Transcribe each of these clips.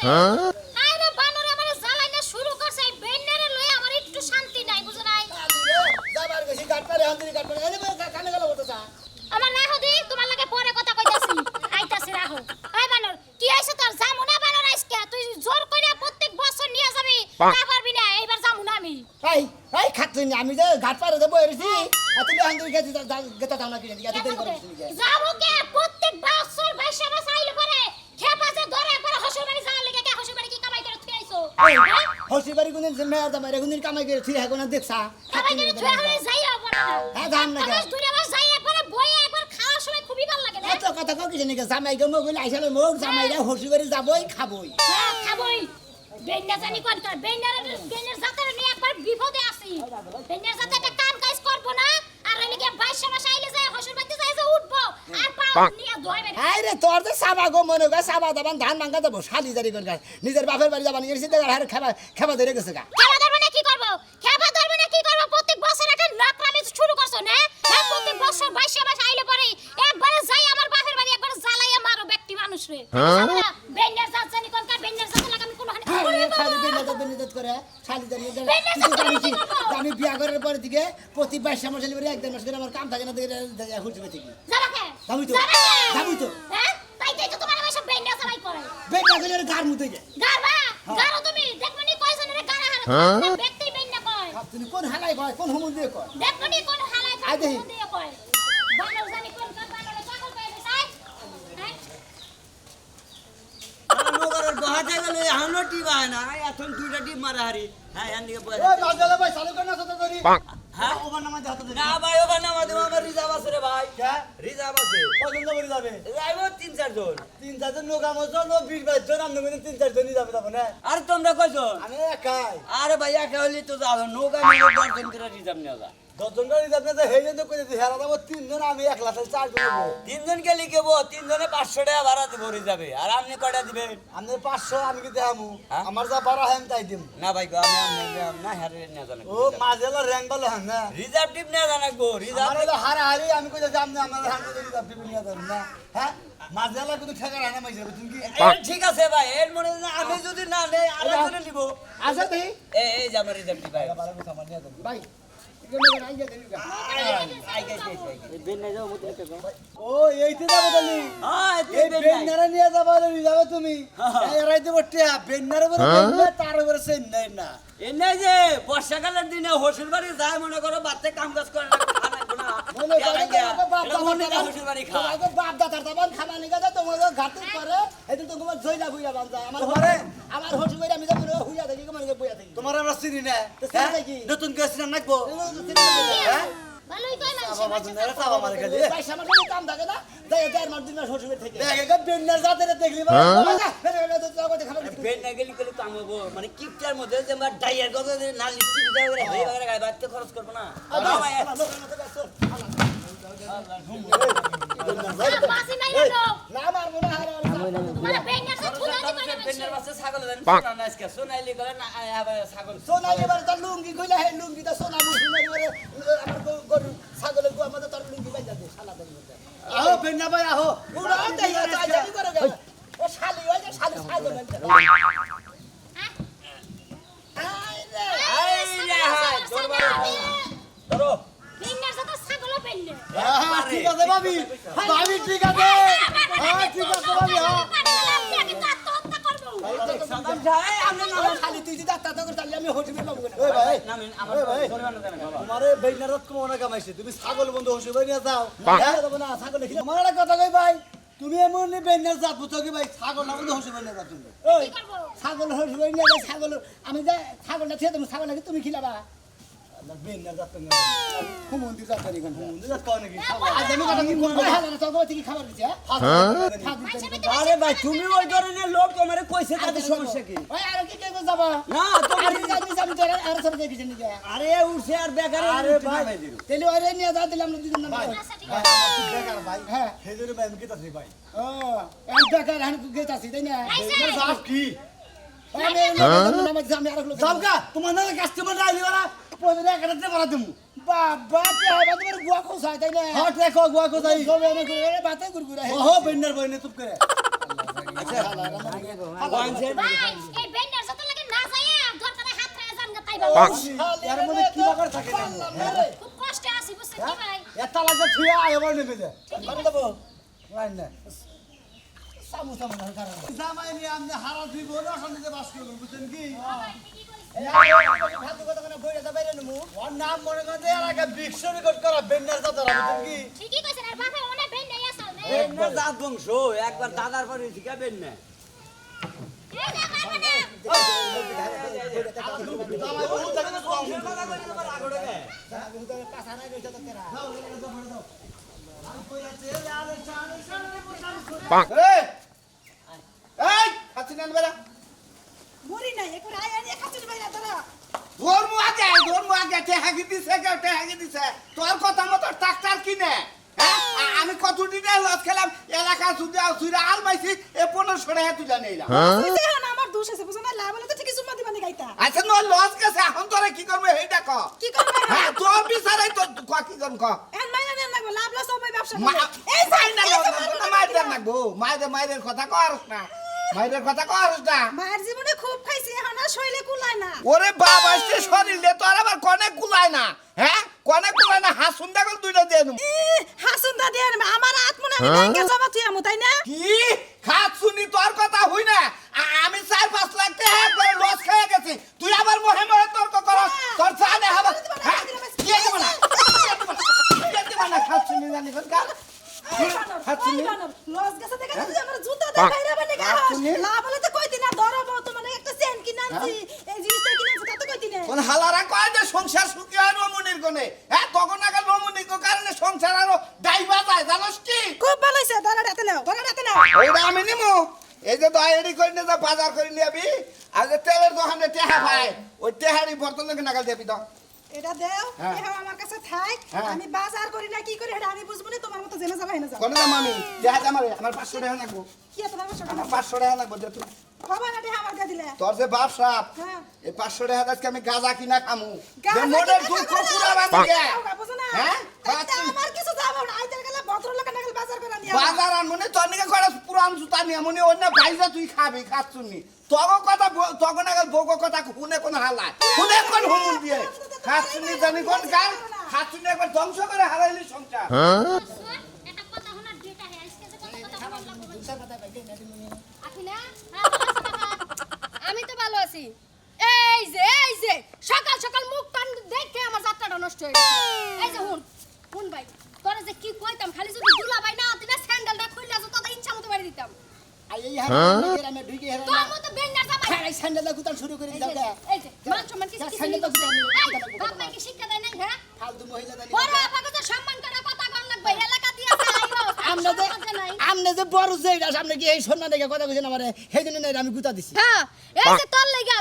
করছে আরে বানর আমারে জ্বালাইনা শুরু করছে এই বেন্নারে লই আমার একটু শান্তি নাই বুঝো নাই যাবার গেছি কাটপারে হান্দিরি কাটপারে এনে কানে গেল বলতেছা আমার না হদি তোমার লাগে পরে কথা কইতাছি আইতাছি রাহো এই বানর কি হইছে তোর জামু না বানর আজকে তুই জোর কইরা প্রত্যেক বছর নিয়ে যাবি তা পারবি না এইবার জামু না আমি এই খাচ্ছি না আমি যে ঘাটপারে দেবো এসেছি আর তুমি হান্দিরি গেতে দাও না কিনে এত দেরি করছিস যাবো কে প্রত্যেক বছর বাইশে মাস আইলে পরে খেপা যে ধরে একবার হসুর বাড়ি যাওয়ার লাগে কে হসুর বাড়ি কি কামাই করে থুই আইছো হসি বাড়ি কোন মেয়ার দাম রেগুনির কামাই করে তুই এখন দেখছা কামাই করে থুই হলে যাইও পরে হ্যাঁ ধান না আবার দূরে আবার যাই একবার বইয়ে একবার খাওয়ার সময় খুবই ভালো লাগে না এত কথা কও কিছু নাকি জামাই গো মগল আইসালে মোগ জামাইরা হসি বাড়ি যাবই খাবই হ্যাঁ খাবই বেন্না জানি কোন তোর বেন্নার জাতের নিয়ে একবার বিপদে আছি বেন্নার জাতে একটা কাম কাজ করব না আর এনে কি 22 মাস আইলে যায় হসুর বাড়িতে যায় যে উঠবো আর পাও নিয়ে ধোইবে আই রে তোর তো সাবা গো মনে গো সাবা দাবান ধান ভাঙা দেবো শালি জারি করে নিজের বাপের বাড়ি যাবানি গেছি দেখার হারে খেবা ধরে গেছে গা খেবা ধরবে না কি করব খেবা ধরবে না কি করব প্রত্যেক বছর একটা নকরামি শুরু করছো না হ্যাঁ প্রত্যেক বছর 22 মাস আইলে পরে একবারে যাই আমার বাপের বাড়ি একবার জ্বালাইয়া মারো ব্যক্তি মানুষ রে বেন্নার জাত জানি কোন কার বেন্নার জাত লাগা আমি কোনো হানি খালি বেনিদত করে শালি জারি আমি বিয়া করার পরে দিকে প্রতি 22 মাস হলে এক দেড় মাস করে আমার কাম থাকে না দেখে হচ্ছে থেকে যাবাকে যাবি তো হ্যাঁ তাইতেই তো তোমার এসব বেন্নার চালাই করে বেটা গেলে গার মুতে যায় গারবা গারো তুমি দেখবনি কয়জনের গারা হারা ব্যক্তি বেন্না কয় তুমি কোন হালাই কয় কোন হুমুন দিয়ে কয় দেখবনি কোন হালাই আই দেখি। কোন দিয়ে কয় বানর জানি কোন কার বানরে চাকর কয় দিছাই হ্যাঁ নগরের বহাতে গেলে এখনো টিপ হয় না এখন দুইটা টিপ মারা হারি হ্যাঁ এখান থেকে বসে ওই বাজালে ভাই চালু কর না তো করি হ্যাঁ ওভার নামাজ হাতে ধরে না ভাই ওখানে নামা দেবো আমার রিজার্ভ আছে রে ভাই রিজার্ভ আছে পছন্দ করে যাবে যাইব 3-4 জন 3-4 জন লোক আমার জন্য 20-22 জন আমরা মনে 3-4 জনই যাবে তখন হ্যাঁ আর তোমরা কয়জন আমি একাই আরে ভাই একা হলে তো যাবে নৌকা নিয়ে 10 জন করে রিজার্ভ নিয়ে যা 10 জন গাড়ি যাবে না হেই তো কইতে হেরা দাও 3 জন আমি একলা 4 জন হবো 3 জন গেলে কেব 3 জনে 500 টাকা ভাড়া দিব রিজার্ভে আর আপনি কয়টা দিবেন আমি 500 আমি কি দেখামু হ্যাঁ? আমার যা বাড়া হেম তাই দিম না ভাই গো আমি না হারে নিয়ে জানা ও মাঝেলা র্যাঙ্ক ভালো হন না রিজার্ভ টিপ নিয়ে জানা গো রিজার্ভ আমার হলো হারাহারি আমি কইতে যাম না আমার হাতে ধরে যাব টিভি নিয়ে যাবেন না হ্যাঁ মাঝেলা কিন্তু ঠেকা রানা মাইছে তুমি কি ঠিক আছে ভাই এর মনে হয় না আমি যদি না নেই আর একজনে নিব আচ্ছা দেই এই যে আমার রিজার্ভ টিপ ভাই ভালো কথা মানিয়া দেন ভাই এখানে আইয়া দেন ও এইতে যাবে তালি হ্যাঁ এই বেন্নারা নিয়ে যাবে যাবে তুমি এরাই দেব টিয়া বেন্নারে বলে বেন্না তার উপরে সেন নাই না এনে যে বর্ষাকালের দিনে হসুর বাড়ি যায় মনে করো বাচ্চা কাম কাজ করে না খানাইবো না মনে করে তোমাকে বাপ দাদা হসুর বাড়ি খা তোমাকে বাপ দাদার দাবান খানা নিগা দাও তোমাকে ঘাটে করে এদিন তো তোমার জয়লা বুইয়া বান্দা আমার ঘরে আমার হসু করে আমি যাব হুইয়া দেখি কেমন বইয়া দেখি তোমার আমরা চিনি না তো চিনি নাকি? নতুন করে চিনি নাকবো হ্যাঁ ভালোই কয় মানুষ বাবা বাজুনের চাবা মারে খালি ভাই সামার কোনো কাম থাকে না দেয় দেয় মার দিন মাস হসু থেকে দেখে বেন্নার জাতের দেখলি বাবা তো জগতে খাবার বেন না গেলি গেলি কাম হবো মানে কিপটার মধ্যে যে আমার ডাইয়ার কথা যে না লিখছি দিতে হবে হয়ে গেলে গায়ে বাড়তে খরচ করব না মাসি নাই হলো না মার মনে হারা তোমার বেন্নার সাথে খুলা দি করে বেনের বাচ্চা ছাগল দেন না আজকে সোনাইলি করে না আবার ছাগল সোনালি বার তার লুঙ্গি কইলা হে লুঙ্গি তা সোনা মুসলিমের করে আমার গরু ছাগলের গো আমাদের তার লুঙ্গি বাইজা দে শালা দেন মধ্যে আহো বেন্না ভাই আহো পুরা তাই যাবি করে গেল ও শালি ওই যে শালি ছাগল আনতে এই রে হাই ধরো বেন্নার সাথে ছাগলও বেন্নে ঠিক আছে ভাবি ভাবি ঠিক আছে হ্যাঁ ঠিক আছে ভাবি হ্যাঁ কিন্তু আত্মহত্যা করবো সাদাম যায় আমরা না শালি তুই যদি দাঁত করে তাহলে আমি হোটেলে পাবো না ওই ভাই নামেন আমার জরিমানা দেন বাবা তোমারে বেন্নারত কম না কামাইছে তুমি ছাগল বন্ধু হসে ভাই নিয়ে যাও হ্যাঁ দেবো না ছাগল দেখি তোমার একটা কথা কই ভাই তুমি এমন বেন্নার জাত বুঝো কি ভাই ছাগল না বন্ধু হসে ভাই নিয়ে যাও তুমি ওই কি করবো ছাগল হসু করে নিয়ে যায় ছাগল আমি যে ছাগলটা ছেড়ে দেবো ছাগল নাকি তুমি খিলাবা বেন্নার জাত না হুমন্দির যাত্রা এখানে বন্ধু জাত কাও নাকি আজ আমি কথা কি বলবো হ্যাঁ না তবে থেকে খাবার দিছে হ্যাঁ আরে ভাই তুমি ওই ধরনের লোক তোমারে কইছে তাদের সমস্যা কি ওই আর কি কে যাবা না তুমি আরে জানি আমি তোর আর সব দেখি নি আরে উঠছে আর বেকার আরে ভাই তেলে ওরে নিয়ে যা দিলাম না দুজন নাম আচ্ছা ঠিক ভাই আছে আমার বেকার ভাই হ্যাঁ হেজুরে ভাই আমি কি তাছি ভাই ও আমি বেকার হানি গেতাছি তাই না বেন্নার জাত কি আমি নাম আর লোক যাবগা তোমার না কাস্টমার আইলি ওরা পয়সা একটা দে বলা দিমু বাবা তে আবার তোমার গুয়া খোসাই তাই না হট রেখো গুয়া কো যাই সবে না করে বাতে গুরগুরা হে ওহো বেন্নার বইনে চুপ করে আছে ওয়ানসের ভাই এই বেন্ডার সাথে লাগে না যাইয়া দরকারে হাত রাখা জান গা তাই ভালো এর মধ্যে কি বাকর থাকে না খুব কষ্টে আছি বুঝছেন কি ভাই এটা লাগে থুয়া এবার নেবে দে করে দেবো লাইন না সামু সামু না কারণ জামাই নিয়ে আমনে হারা দুই বড় অশান্তিতে বাস করব বুঝছেন কি ফালতু কথা মানে বইটা বাইরে নেবো ওর নাম মনে করে এর আগে বিশ্ব রেকর্ড করা বেন্ডার কথা বুঝছেন কি ঠিকই কইছেন আর বাপে অনেক বেন্ডাই আছে না বেন্না জাত বংশ একবার দাদার পরে শিখাবেন না এই যে মারবে না জামাই বহু থাকে না বংশের কথা কই তোমার আগড়ে গে পাছা নাই রইছে তো কেরা এই খাচ্ছি না বেরা মরি নাই এখন আয় আয় খাচ্ছিস ভাই দাদা তোর মুআগে টেহাগি দিছে তোর কথা মতো ট্রাক্টর কিনে হ্যাঁ আমি কত দিনে লস খেলাম এলাকা সুইরা আল মাইছি এ 1500 টাকা তুই জানি না বুঝতে হন আমার দোষ আছে বুঝছ না লাভ হলে তো ঠিকই সুম্মা দিবানি গাইতা আচ্ছা নো লস গেছে এখন তোরে কি করবে এইটা ক কি করবে হ্যাঁ তোর বিচারাই তো ক কি করব ক এখন মাইনা দেন লাগবে লাভ লস হবে ব্যবসা এই যাই না মাইদের লাগবো মাইদের কথা করস না মাইদের কথা করস না মায়ের জীবনে খুব খাইছি এখন আর শৈলে কুলায় না ওরে বাবা আসছে শরীরে তোর আবার কনে কুলায় না হ্যাঁ কনে কুলায় না হাসুন দেখল দুইটা দিয়ে দেবো হাসুন দা দেন আমার আত্মনা আমি ব্যাংকে জমা তুই আমু তাই না কি খাত শুনি তোর কথা হই না আমি 4-5 লাখ টাকা করে লস খেয়ে গেছি তুই আবার মহে মহে তর্ক করস তোর জানে হবে হ্যাঁ কি দেব না খাত শুনি জানি কোন কার খাত শুনি লস গেছে দেখে তুই আমার জুতা দেখাইরা বানি গা শুনি? লাভ হলে তো কইতি না ধরবো তো মানে একটা চেন কিনাছি এই জিনিসটা কিনাছি তা তো কইতি না কোন হালারা কয় যে সংসার সুখী হয় রমণীর কোনে হ্যাঁ তখন আগে রমণীর কারণে সংসার আরো ডাইবা যায় জানোস কি খুব ভালো হইছে ধরা রাতে নাও ওইটা আমি নিমু এই যে দয়ারি করে নিয়ে যা বাজার করে নিয়ে আবি আর যে তেলের দোকানে টেহা ভাই ওই টেহারি বর্তন থেকে নাগাল দেবি তো এটা দেও হ্যাঁ। এটা আমার কাছে থাক হ্যাঁ। আমি বাজার করি না কি করি এটা আমি বুঝবো না তোমার মতো জেনে যাবে না যাও কোন দাম আমি দেহা জামারে আমার 500 টাকা লাগবো কি এত টাকা সব আমার 500 টাকা লাগবো দে তুই খবর না দেয়া আমার দিয়ে দিলে তোর যে বাপ সাপ হ্যাঁ। এই 500 টাকা আজকে আমি গাঁজা কিনা খামু গাঁজা যে মোড়ের কিনা দুঃখ খাবো না, পুরা বাঁধি গে বুঝো না হ্যাঁ তাইতে আমার কিছু যাবে না আইতে গেলে ভদ্রলোক না গেলে বাজার করে নিয়ে বাজার আন মনে তোর নিকে করা পুরান জুতা নিয়ে মনে অন্য ভাইজা তুই খাবি খাচ্ছুনি তগো কথা তগো নাগাল বগো কথা শুনে কোন হালায় শুনে কোন হুমুল দিয়ে খাচ্ছুনি জানি কোন কার খাচ্ছুনি একবার ধ্বংস করে হারাইলি সংসার এটা কথা শোনার ডেটা হে আজকে যে কথা বললাম দুসা কথা বাইকে না দিমু আখি না আমি তো ভালো আছি এই যে সকাল সকাল মুখ কান দেখে আমার যাত্রাটা নষ্ট হয়ে গেছে এই যে হুন ভাই তোরা যে কি কইতাম খালি যদি দুলা ভাই না দিনা স্যান্ডেলটা খুললে তো তাদের ইচ্ছা মতো বাড়ি দিতাম আর এই হারা আমি ঢুকে হারা তোর মতো বেন্ডার জামাই এই স্যান্ডেল গুতান শুরু করে দিও এই যে মান সম্মান কিছু কিছু স্যান্ডেল তো আমি বাপ মাকে শিক্ষা দেয় না হ্যাঁ ফালতু মহিলা দানি বড় আপাকে তো সম্মান করে কথা কম লাগবে এলাকা দিয়া আইও আমনে যে বড় যে এটা সামনে কি এই সন্না দেখে কথা কইছেন আমারে সেইদিন নাই আমি গুতা দিছি হ্যাঁ এই যে তোর লাগা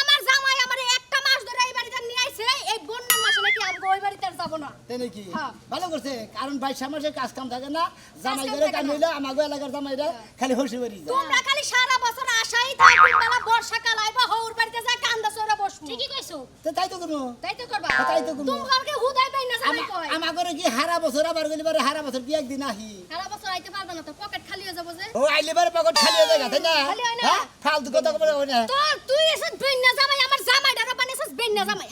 আমার জামাই আমারে একটা মাস ধরে এই বাড়িতে নিয়ে আইছে এই বন্যার মাসে নাকি আমি ওই বাড়িতে আর যাব না তাই নাকি হ্যাঁ। ভালো করছে কারণ 22 মাসে কাজ কাম থাকে না জামাই কাম করে থাকে কাম না। হইলো আমাগো এলাকার জামাইরা খালি হসি বাড়ি যায় তোমরা খালি সারা বছর আশাই থাকবে বেলা বর্ষাকাল আইবা হউর বাড়িতে যা কান্দা সরা বসবো ঠিকই কইছো তো তাই তো করবো তাই তো করবা তাই তো করবো। তোমাকে হুদাই পাই না জামাই কয় আমাগরে কি হারা বছর আবার গলি বারে হারা বছর কি একদিন আহি সারা বছর আইতে পারবে না তো পকেট খালি হয়ে যাবো যে ও আইলে বারে পকেট খালি হয়ে যায় তাই না খালি হয় না। হ্যাঁ ফালতু কথা কবে হয় না তোর তুই এসে বেন্না জামাই আমার জামাইটার বানিয়েছিস বেন্না জামাই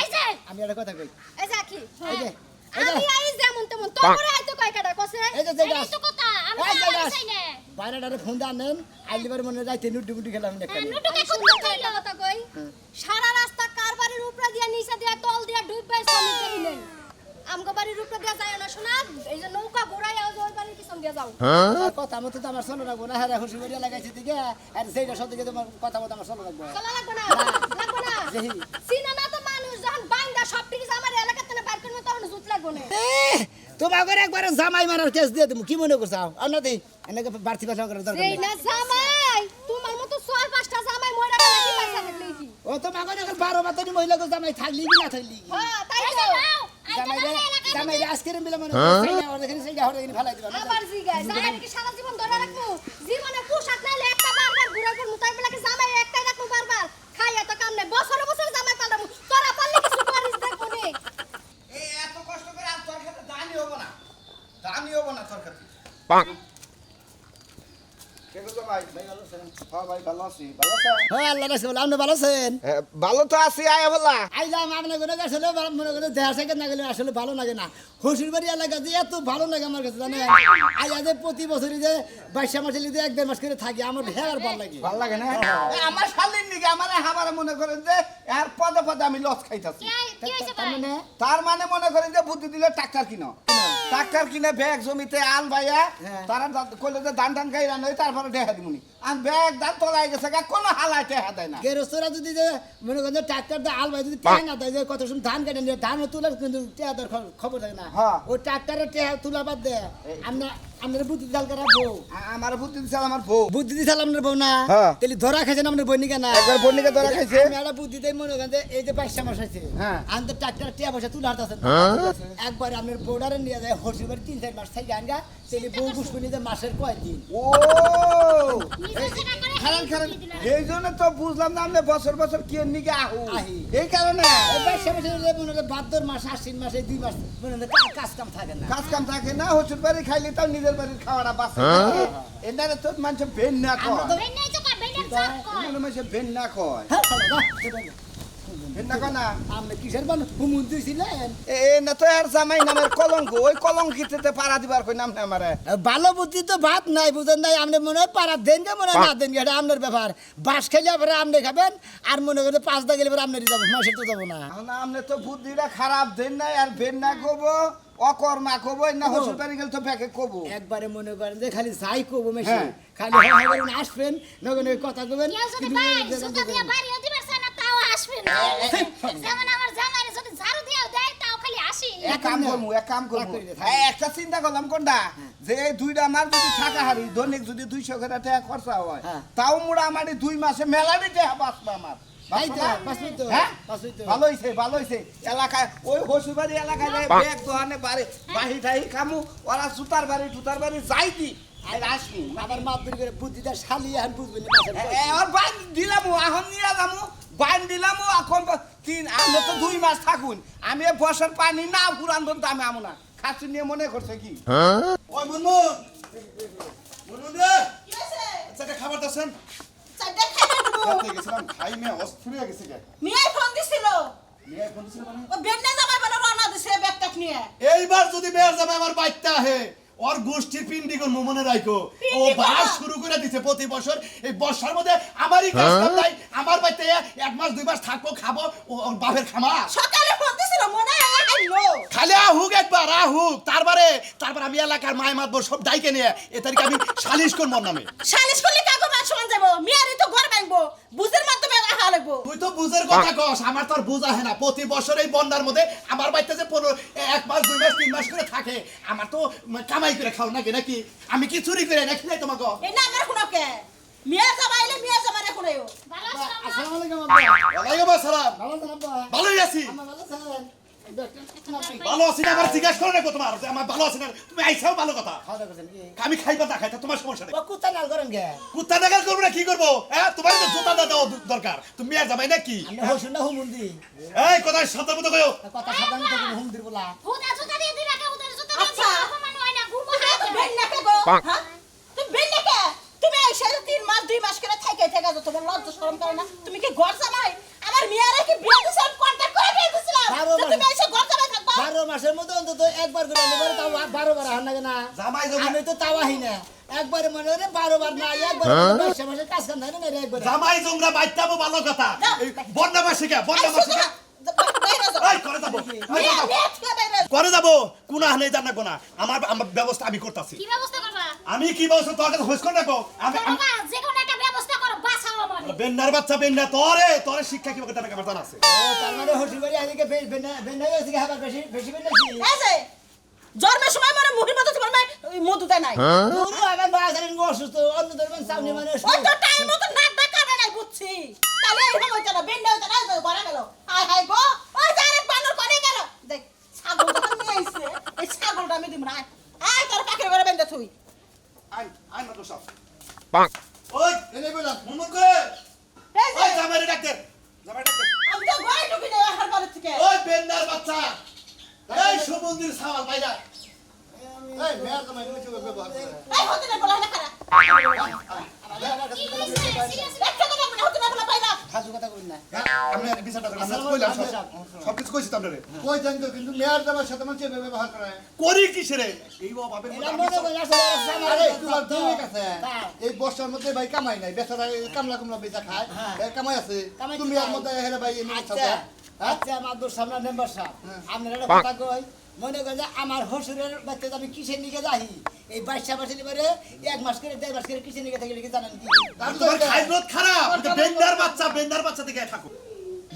এই যে আমি একটা কথা কই এই যে কি এই যে, এই যে। আমি আই যেমন তেমন তোমরা আইতো কয় কাটা কসে এই যে যেটা। এই তো কথা আমি এই যে তো গাছ। চাই না বাইরেটারে ফোন দা নেন আইলে বারে মনে যাইতে নুড্ডু মুড্ডু খেলাম না হ্যাঁ, নুটুকে কুত্তা খাইলো কথা কই সারা রাস্তা কারবারের উপরে দিয়া নিচে দিয়া তল দিয়া ডুববে সামনে দেই নাই আমগো বাড়ির উপরে দিয়া যায় না শোনা এই যে নৌকা ঘোরাই আও ওই বাড়ির পিছন দিয়া যাও কথা মতো তো আমার চলো রাখবো না হারা খুশি করিয়া লাগাইছি দিকে আর সেইটা সব দিকে তোমার কথা মতো আমার চলো রাখবো চলা লাগবে না লাগবে না যেহি। সিনা না তো মানুষ যখন বাইন্দা সব ঠিক আমার এলাকাতে না বাইর করবে তখন জুত লাগবে না তোমার ঘরে একবার জামাই মারার কেস দিয়ে তুমি কি মনে করছো আপনাদের এনেকে বাড়তি পাঠা করার দরকার এই নেই না জামাই তোমার মতো 4-5টা জামাই মইরা গেলে কি পাইছা দেখলে কি ও তোমার ঘরে 12 বাতানি মহিলাকে জামাই থাকলি কি না থাকলি কি? হ্যাঁ তাই তো জামাই রে আজকের মিলে মনে সেইটা ওর দেখেন সেইটা ওর দেখেন ফেলাই দিবা না আবার জিগায় জামাই কি সারা জীবন ধরে রাখবো জীবনে পোশাক নাইলে একটা বারবার ঘুরে ঘুরে মুতাই বেলাকে জামাই একটাই রাখবো বারবার খাইয়া তো কাম নাই বছরে বছরে জামাই পাল্টাবো তোরা পারলে কিছু করিস দেখো নে এই এত কষ্ট করে আর তোর কাছে দানি হবো না তরকারি কে গো ভাই হ্যাঁ ভাই ভালো আছি ভালো আছেন হ্যাঁ আল্লাহ রাখছে বলে আপনি ভালো আছেন ভালো তো আছি আয় বলা আইলাম আপনার কোনো আসলে মনে করে দেড় সেকেন্ড না গেলে আসলে ভালো লাগে না শ্বশুর বাড়ি এলাকা যে এত ভালো লাগে আমার কাছে জানেন আজ প্রতি বছরই যে 22 মাসে লিখে 1-2 মাস করে থাকি আমার হেয়ার ভালো লাগে ভালো লাগে না আমার শালীর নিকে আমার হামারে মনে করেন যে এর পদে পদে আমি লস খাইতাছি কি হইছে তার ভাই মানে তার মানে মনে করেন যে বুদ্ধি দিলে ট্রাক্টর কিনো ট্রাক্টর কিনে ব্যাগ জমিতে আল ভাইয়া হ্যাঁ। তারা কইলে যে ধান টান গাইরা নই তারপরে দেখা দিমুনি আর ব্যাগ ধান তোলাই গেছে কোনো হালাই টেহা দেয় না গেরস্তরা যদি যে মনে করেন ট্রাক্টর দিয়ে আল ভাই যদি টেহা না দেয় যে কত সময় ধান কেটে নিয়ে ধান তোলার কিন্তু টেহা দেওয়ার খবর থাকে না হ্যাঁ। ওই ট্রাক্টরের টেহা তোলা বাদ দেয় আপনার বুদ্ধি চাল করা বউ আমার বুদ্ধি দিছে আমার বউ বুদ্ধি দিছাল আপনার বউ না হ্যাঁ। তাহলে ধরা খাইছেন আপনার বই নিকে না একবার বন্নিকে ধরা খাইছে আমি একটা বুদ্ধি দেই মনে করেন যে এই যে 22 মাস আছে হ্যাঁ। আমি তো ট্রাক্টর টেহা পয়সা তুলে হারতেছেন একবার আপনার বর্ডারে নিয়ে যায় হরসি বাড়ি 3-4 মাস থেকে আনগা তাহলে বউ বুঝবে যে মাসের কয় দিন ও নিজে সেটা করে খারান খারান এই জন্য তো বুঝলাম না আপনি বছর বছর কি নিকে আহি। এই কারণে এই 22 মাসে মনে করেন ভাদ্র মাস আশ্বিন মাসে 2 মাস মনে করেন কাজ কাম থাকে না কাজ কাম থাকে না হচুর বাড়ি খাইলে তাও নিজের বাড়ির খাওয়াটা বাঁচে এনারে তো মানুষ বেন না আমরা কয় তো- বেন নাই তো কয় বেন চাপ কয় মনে মানুষ বেন না কয় হ্যাঁ, ভালো, বাহ, সেটাই না। বেন না কয় না আপনি কিসের বান হুমুন্দি ছিলেন এ না তো আর জামাই নামের কলঙ্ক ওই কলঙ্কিতে পাড়া দিবার কই নাম না আমারে ভালো বুদ্ধি তো ভাত নাই বুঝেন নাই আপনি মনে হয় পাড়ার দেন গে মনে হয় না দেন গে এটা আপনার ব্যাপার বাস খেলে পরে আপনি খাবেন আর মনে করে 5 দা গেলে পরে আপনারই যাবো মাসের তো যাবো না এখন আপনি তো বুদ্ধিটা খারাপ দেন নাই আর বেন না কব অকর্মা কব না হচুর বাড়ি গেলে তো ব্যাকে কব একবারে মনে করেন যে খালি যাই করবো মেশি হ্যাঁ। খালি হয় করেন আসবেন নগনে কথা কবেন কেউ যদি ভাই সুতা দিয়ে বাড়িও দিবার চায় না তাও আসবে না যেমন আমার জামাইরে যদি ঝাড়ু দিয়েও দেয় তাও খালি আসি এক কাম করবো রাগ করে দে, থাক। একটা চিন্তা করলাম কোনটা যে এই দুইটা আমার যদি থাকা হারি দৈনিক যদি 200 করে টাকা খরচা হয় হ্যাঁ। তাও মোটামুটি 2 মাসে মেলানি টাকা বাঁচবে আমার তাই তো, বাঁচবে না? বাঁচবে তো, হ্যাঁ? বাঁচবে তো। ভালো হইছে ভালো হইছে এলাকায় ওই হসুবাড়ি এলাকায় যায় ব্যাগ দোকানে বাড়ি টাহি খামু ওরা জুতার বাড়ি টুতার বাড়ি যাই দি আর আসি আবার মাপবির করে বুদ্ধিটা শালি আর বুঝবেন না মাসের পর। আর বান দিলাম এখন নিয়ে যাবো বান দিলাম এখন আমি তো 2 মাস থাকুন আমি এ বর্ষার পানি না পুরান তো আমি আমো না খাচ্ছি নিয়ে মনে করছে কি ওই মুনমুন মুনমুন রে কি হয়েছে? আচ্ছা একটা খাবার দাছেন চারটে খাইয়ে দেবো। খেতে গেছিলাম খাই মে অস্থির হয়ে গেছে কে মিয়াই ফোন দিছিল। নিয়ে ফোন দিছিল মানে ও বেডনে যাবে বলে রওনা দিছে ব্যাগটা নিয়ে। এইবার যদি মেয়ের যাবে আমার বাইতে আহে ওর গোষ্ঠীর পিন্ডি কোন মনে রাখো ও পিন্ডি বাস কোন? শুরু করে দিছে প্রতি বছর এই বর্ষার মধ্যে আমারই কাজ নাই আমার বাইতে 1 মাস 2 মাস থাকবো খাবো ওর বাপের খামা সকালে ফোন দিছিল মনে হয় আইলো। খালি আহুক একবার আহুক তারপর আমি এলাকার মায় মাতবো সব ডাইকে নিয়ে এ তারিখে আমি সালিশ করবো ওর নামে সালিশ করলে কাগো মান সমান যাবো। মিয়ারই তো ঘর ভাঙবো। বুঝের মাধ্যমে আহা লাগবো। তুই তো বুঝের কথা কস আমার তো আর বুঝ আহে না প্রতি বছর এই বন্যার মধ্যে আমার বাড়িতে যে 1 মাস 2 মাস 3 মাস করে থাকে আমার তো কামাই করে খাও নাকি আমি কি চুরি করে রাখি নাই তোমাকে এই না আমার কোনকে। মিয়া যাবাইলে মিয়া যাবারে কোনেও। ভালো আছো না? আসসালামু আলাইকুম আব্বা ওয়ালাইকুম আসসালাম ভালো আছেন আব্বা ভালোই আছি আমার ভালো আছেন ভালো আছি না আমার জিজ্ঞাসা করে রাখো তোমার যে আমার ভালো আছি না তুমি আইসাও ভালো কথা খাওয়া দাওয়া করছেন কি আমি খাইবা না খাইতা তোমার সমস্যা নেই ও কুত্তা নাল করেন গে কুত্তা দেখাল করবো না কি করবো হ্যাঁ তোমার তো জুতা দেওয়া দরকার তুমি আর যাবাই না কি আপনি হসুন না হুমুন্দি এই কথা সাধারণ মতো কয়ো কথা সাবধানে তো হুম দির বলা হুদা জুতা দিয়ে দিবা কে হুদা জুতা দিয়ে আচ্ছা। দিবা অপমান হয় না ঘুরবো তো বেডনে কে গো? হ্যাঁ? তুমি বেডনে কে? তুমি আইসা 3 মাস 2 মাস করে থাইকে থাকা তো তোমার লজ্জা শরম করে না? তুমি কি ঘর জামাই? আমার মিয়ারে কি বিয়ে দিছেন কন্টাক্ট করে বিয়ে দিছিলাম। বারো তো তুমি আইসা ঘর জামাই থাকবা। 12 মাসের মধ্যে অন্তত একবার করে আনলে পরে তাও 12 বার হান লাগে না জামাই জমা আমি তো তাও আহি না একবারে মনে হয় 12 বার না একবার 22 মাসের কাজ কাম থাকে না রে একবার জামাই জংরা বাইতাবো ভালো কথা এই বন্যা মাসে কে বন্যা মাসে কে এই করে যাবো করে যাবো কোন হানে জানা কোনা আমার ব্যবস্থা আমি করতেছি কি ব্যবস্থা করবা আমি কি ব্যবস্থা তোর কাছে হোস করে রাখো আমি বাবা যে কোনো একটা ব্যবস্থা করো বাঁচাও আমার বেন্নার বাচ্চা বেন্না তোরে শিক্ষা কি কথা আমার জানা আছে ও তার মানে হসুর বাড়ি আজকে বেন্না গেছে কি হাবার বেশি বেশি বেন্নাছি জন্মের সময় মানে মুহির মতো তোমার মাই মধু দেয় নাই। পুরো আবার বাজারের অসুস্থ অন্য ধর্মের সামনে মানে ওই তো টাইম মতো নাক ডাক কাটে নাই বুঝছি। তাহলে এই হইছে না বেন্ডা হইছে না ঘরে গেল। আয় হায় গো ওই যারে বানর কোনে গেল। দেখ ছাগল যখন নিয়ে আইছে এই ছাগলটা আমি দিম না। আয় তোর পাখের ঘরে বেন্ডা থুই। আই না তো সব ওই এনে বললাম মন করে এই যে ওই জামাই ডাক্তার আমি তো ঘরে ঢুকি না আহার ঘরে থেকে। ওই বেন্নার বাচ্চা এই সমুদ্রের সাওয়াল বাইরা এই মেয়ার তো মানে ব্যবহার করে এই হতে না বলা না খারাপ। একটা কথা বলে হতে না বলে পাইলা ফালতু কথা কই না আমি বিচারটা করি, আমরা কইলাম সবকিছু কইছি তো আপনারে। কই জান তো কিন্তু মেয়ার দাবার সাথে মানুষ এভাবে ব্যবহার করে করি কিসে রে? এই অভাবের মধ্যে এটা আমি মনে সব- করে আসলে আমার আরে এই তোমার তো ঠিক আছে হ্যাঁ। এই বর্ষার মধ্যে ভাই কামাই নাই বেচারা এই কামলা কুমলা বেচা খায় এর কামাই আছে কামাই তুমি নাই। এর মধ্যে হেলে ভাই এমনি আচ্ছা থাকো। আচ্ছা আমার দোষ সামনে মেম্বার সাহেব আপনার একটা কথা কই মনে করেন যে আমার হসুরের বাচ্চা আমি কিসের নিকে যাই এই 22 মাসের এবারে 1 মাস করে 1.5 মাস করে কিসের নিকে থাকি লিখে জানেন কি আমি তোমার খাইরত খারাপ, আমি তো বেন্ডার বাচ্চা থেকে থাকো।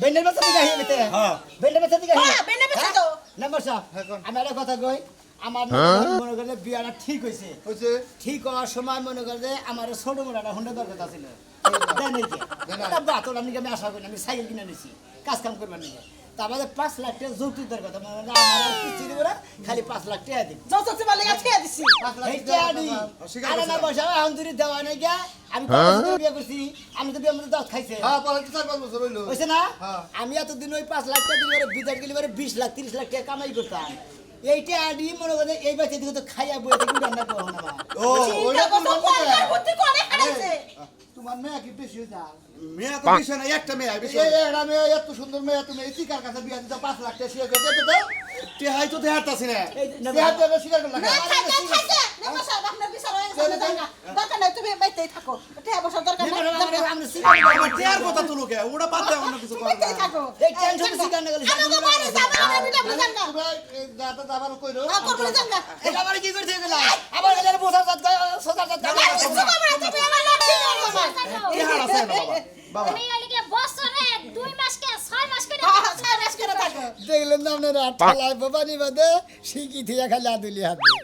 বেন্ডের বাচ্চা দিকে আহি বেতে বেন্ডের বাচ্চা দিকে আহি হ্যাঁ, বেন্ডের বাচ্চা তো। মেম্বার সাহেব আমি একটা কথা কই আমার মনে করেন বিয়াটা ঠিক হইছে হইছে ঠিক হওয়ার সময় মনে করে যে আমার ছোট মোটাটা হুন্ডা দরকার ছিল দেন এই যে এটা বাত ওটা নিকে আমি আশা করি না, আমি সাইকেল কিনে নিছি কাজ কাম করবার নিকে তারপরে 5 লাখ টাকা যৌতুক দরকার কথা মানে আমার আর কিস্তি দিব না খালি 5 লাখ টাকা দিন যৌতুক বলে গেছে দিছি এইটা আনি আরে না পয়সা এখন যদি দেওয়া নাই গা আমি বিয়ে করছি আমি তো বিয়ে মধ্যে দাঁত খাইছে হ্যাঁ পরে তো 4-5 বছর হইলো হইছে না হ্যাঁ। আমি এতদিন ওই 5 লাখ টাকা দিলে বিদার গেলে 20 লাখ 30 লাখ টাকা কামাই করতাম এইটা আনি মনে করে এই বাচ্চা দিকে তো খাইয়া বই থেকে রান্না করো না মা ও ওইটা চিন্তা তো করছো কোন বুদ্ধি করে হারাইছে তোমার মেয়ে কি বেশি হইতা মেয়ে তো বিষয় না, একটা মেয়ে বেশি এই এরা মেয়ে এত সুন্দর মেয়ে তুমি এই চিকার কাছে বিয়া দিতে 5 লাখ টাকা শিয়ে দিতে দাও টেহাই তো দেহারতাছি না। এই না দেহার দেবে শিকার করে না লাগা খাইতে খাইতে নেমা সাহেব আপনার বিচার হয়ে গেছে জানা দরকার নাই তুমি বাইতেই থাকো এটা বসার দরকার নাই আমার টেহার কথা তো লোকে ওটা বাদ দাও, অন্য কিছু করো না। বাইতেই থাকো এই টেনশন শিকার না গেলে আমি তো বাড়ি যাব না বিটা বুঝান না তোমরা দাদা দাবার কইরো না করবো জান না এটা আমার কি করতে গেল আবার এদের বোঝা যাত সোজা যাত কিছু করবো না তুমি আমার লক্ষ্মী করবো টেহার আছে না বাবা। বাবা তুমি ওইদিকে বছরে 2 মাস কে 6 মাস করে হ্যাঁ হ্যাঁ করে থাকো দেখলেন না আপনারা ঠালায় বাবানি বাদে শিখি থিয়া খালি আদুলি হাতে